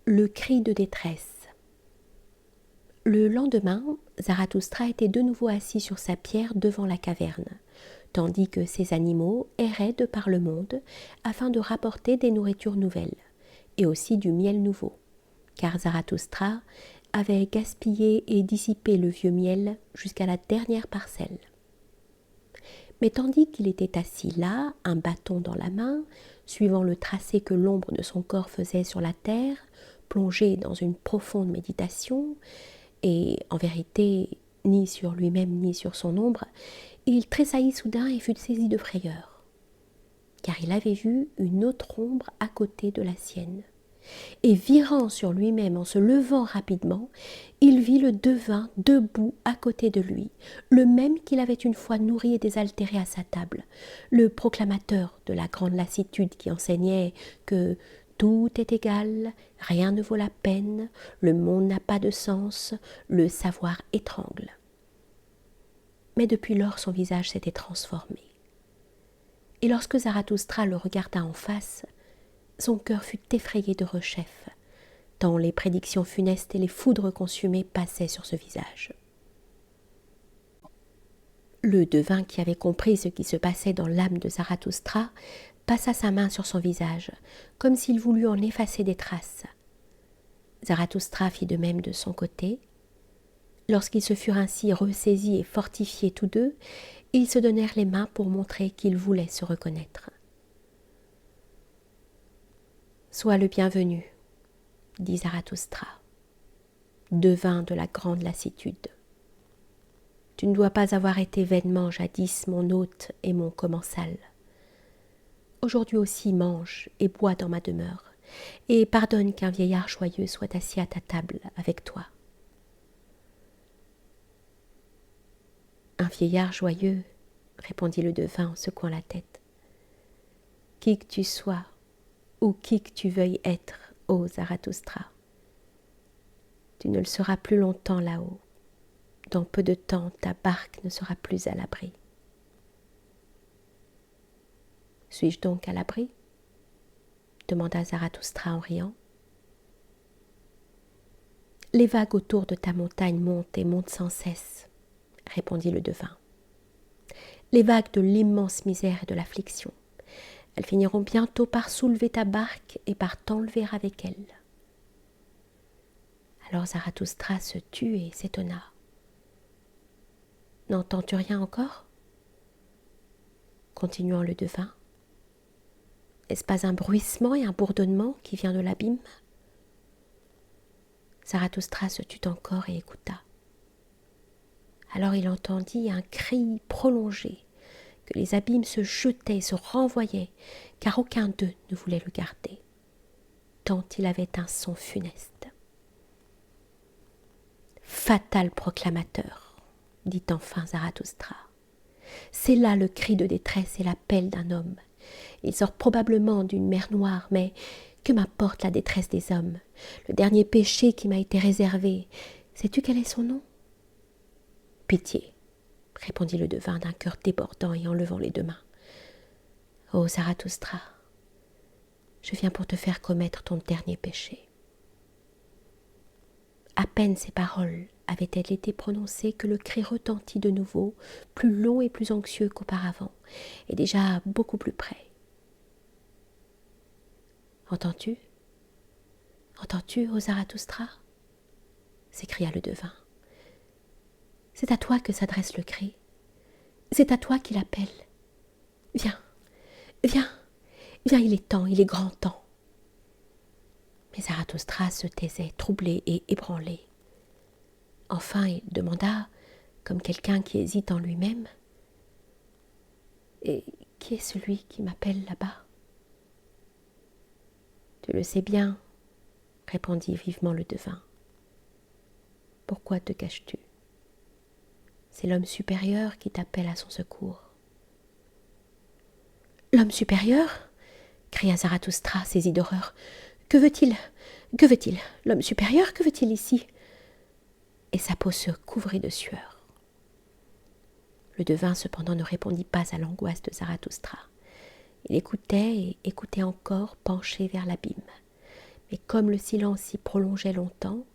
Le cri de détresse. Le lendemain, Zarathustra était de nouveau assis sur sa pierre devant la caverne, tandis que ses animaux erraient de par le monde afin de rapporter des nourritures nouvelles, et aussi du miel nouveau, car Zarathustra avait gaspillé et dissipé le vieux miel jusqu'à la dernière parcelle. Mais tandis qu'il était assis là, un bâton dans la main, suivant le tracé que l'ombre de son corps faisait sur la terre, plongé dans une profonde méditation, et en vérité ni sur lui-même ni sur son ombre, il tressaillit soudain et fut saisi de frayeur, car il avait vu une autre ombre à côté de la sienne. Et virant sur lui-même en se levant rapidement, il vit le devin debout à côté de lui, le même qu'il avait une fois nourri et désaltéré à sa table, le proclamateur de la grande lassitude qui enseignait que tout est égal, rien ne vaut la peine, le monde n'a pas de sens, le savoir étrangle. Mais depuis lors son visage s'était transformé. Et lorsque Zarathustra le regarda en face, son cœur fut effrayé de rechef, tant les prédictions funestes et les foudres consumées passaient sur ce visage. Le devin qui avait compris ce qui se passait dans l'âme de Zarathustra passa sa main sur son visage, comme s'il voulût en effacer des traces. Zarathustra fit de même de son côté. Lorsqu'ils se furent ainsi ressaisis et fortifiés tous deux, ils se donnèrent les mains pour montrer qu'ils voulaient se reconnaître. « Sois le bienvenu, » dit Zarathustra, devin de la grande lassitude. Tu ne dois pas avoir été vainement jadis mon hôte et mon commensal. Aujourd'hui aussi mange et bois dans ma demeure, et pardonne qu'un vieillard joyeux soit assis à ta table avec toi. Un vieillard joyeux, répondit le devin en secouant la tête. Qui que tu sois, ou qui que tu veuilles être, ô Zarathustra, tu ne le seras plus longtemps là-haut. Dans peu de temps, ta barque ne sera plus à l'abri. Suis-je donc à l'abri ? Demanda Zarathustra en riant. Les vagues autour de ta montagne montent et montent sans cesse, répondit le devin. Les vagues de l'immense misère et de l'affliction. Elles finiront bientôt par soulever ta barque et par t'enlever avec elle. Alors Zarathustra se tut et s'étonna. N'entends-tu rien encore ? Continuant le devin. N'est-ce pas un bruissement et un bourdonnement qui vient de l'abîme ? Zarathustra se tut encore et écouta. Alors il entendit un cri prolongé, que les abîmes se jetaient, se renvoyaient, car aucun d'eux ne voulait le garder, tant il avait un son funeste. Fatal proclamateur, dit enfin Zarathustra. C'est là le cri de détresse et l'appel d'un homme. Il sort probablement d'une mer noire, mais que m'apporte la détresse des hommes ? Le dernier péché qui m'a été réservé, sais-tu quel est son nom ? Pitié, répondit le devin d'un cœur débordant et en levant les deux mains. Ô Zarathustra, je viens pour te faire commettre ton dernier péché. À peine ces paroles avaient-elles été prononcées que le cri retentit de nouveau, plus long et plus anxieux qu'auparavant, et déjà beaucoup plus près. Entends-tu ? Entends-tu, ô Zarathustra ? S'écria le devin. C'est à toi que s'adresse le cri. C'est à toi qu'il appelle. Viens, viens, viens, il est temps, il est grand temps. Mais Zarathustra se taisait, troublé et ébranlé. Enfin, il demanda, comme quelqu'un qui hésite en lui-même, « Et qui est celui qui m'appelle là-bas ?» « Tu le sais bien, » répondit vivement le devin. « Pourquoi te caches-tu ? C'est l'homme supérieur qui t'appelle à son secours. » « L'homme supérieur ?» cria Zarathustra, saisi d'horreur. « Que veut-il ? Que veut-il ? L'homme supérieur, que veut-il ici ?» Et sa peau se couvrit de sueur. Le devin cependant ne répondit pas à l'angoisse de Zarathustra. Il écoutait et écoutait encore, penché vers l'abîme. Mais comme le silence s'y prolongeait longtemps,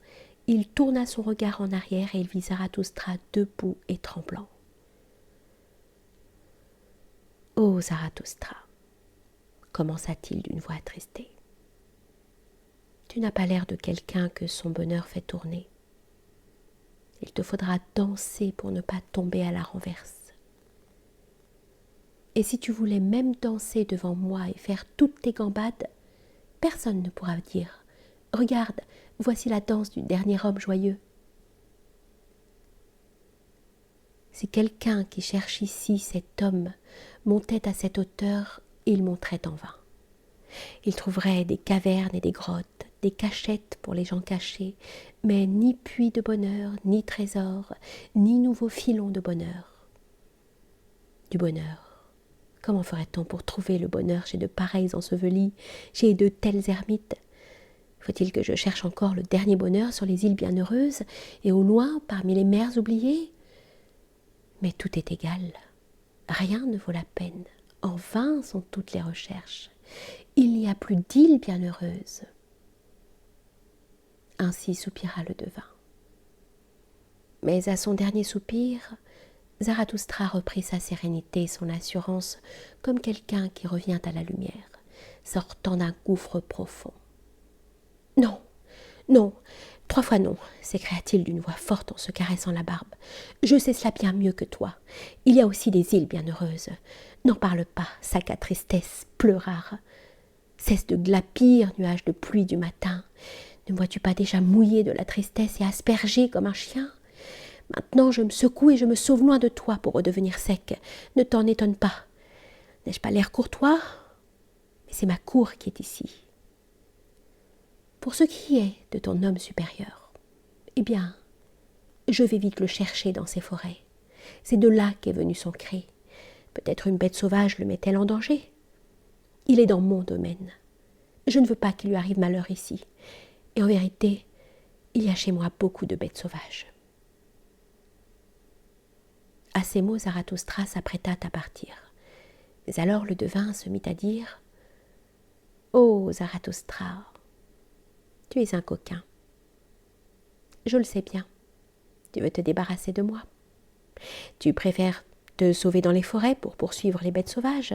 il tourna son regard en arrière et il vit Zarathustra debout et tremblant. « Ô Zarathustra » commença-t-il d'une voix attristée. « Tu n'as pas l'air de quelqu'un que son bonheur fait tourner. Il te faudra danser pour ne pas tomber à la renverse. Et si tu voulais même danser devant moi et faire toutes tes gambades, personne ne pourra dire « Regarde, voici la danse du dernier homme joyeux. » Si quelqu'un qui cherche ici cet homme montait à cette hauteur, il monterait en vain. Il trouverait des cavernes et des grottes, des cachettes pour les gens cachés, mais ni puits de bonheur, ni trésor, ni nouveaux filons de bonheur. Du bonheur. Comment ferait-on pour trouver le bonheur chez de pareils ensevelis, chez de tels ermites? Faut-il que je cherche encore le dernier bonheur sur les îles bienheureuses et au loin parmi les mers oubliées? Mais tout est égal. Rien ne vaut la peine. En vain sont toutes les recherches. Il n'y a plus d'îles bienheureuses. Ainsi soupira le devin. Mais à son dernier soupir, Zarathustra reprit sa sérénité et son assurance comme quelqu'un qui revient à la lumière, sortant d'un gouffre profond. « Non, non, 3 fois non, s'écria-t-il d'une voix forte en se caressant la barbe. Je sais cela bien mieux que toi. Il y a aussi des îles bienheureuses. N'en parle pas, sac à tristesse, pleurard. Cesse de glapir, nuage de pluie du matin. Ne vois-tu pas déjà mouillé de la tristesse et aspergé comme un chien? Maintenant je me secoue et je me sauve loin de toi pour redevenir sec. Ne t'en étonne pas. N'ai-je pas l'air courtois? Mais c'est ma cour qui est ici. Pour ce qui est de ton homme supérieur, eh bien, je vais vite le chercher dans ces forêts. C'est de là qu'est venu son cri. Peut-être une bête sauvage le met-elle en danger. Il est dans mon domaine. Je ne veux pas qu'il lui arrive malheur ici. Et en vérité, il y a chez moi beaucoup de bêtes sauvages. » À ces mots, Zarathustra s'apprêta à partir. Mais alors le devin se mit à dire « Ô Zarathustra, tu es un coquin. Je le sais bien. Tu veux te débarrasser de moi. Tu préfères te sauver dans les forêts pour poursuivre les bêtes sauvages.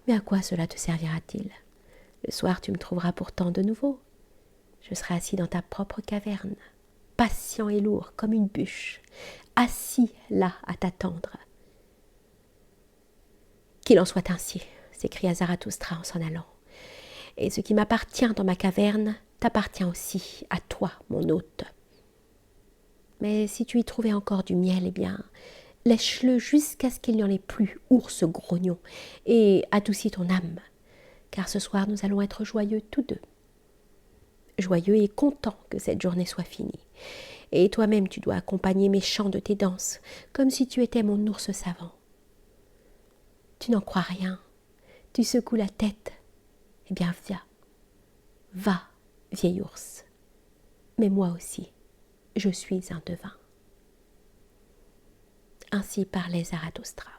Mais à quoi cela te servira-t-il? Le soir, tu me trouveras pourtant de nouveau. Je serai assis dans ta propre caverne, patient et lourd comme une bûche, assis là à t'attendre. » « Qu'il en soit ainsi, s'écria Zarathustra en s'en allant. Et ce qui m'appartient dans ma caverne t'appartient aussi, à toi, mon hôte. Mais si tu y trouvais encore du miel, eh bien, lèche-le jusqu'à ce qu'il n'y en ait plus, ours grognon, et adoucis ton âme, car ce soir nous allons être joyeux tous deux. Joyeux et content que cette journée soit finie. Et toi-même tu dois accompagner mes chants de tes danses, comme si tu étais mon ours savant. Tu n'en crois rien, tu secoues la tête. Eh bien, viens, va, vieil ours. Mais moi aussi, je suis un devin. Ainsi parlait Zarathustra.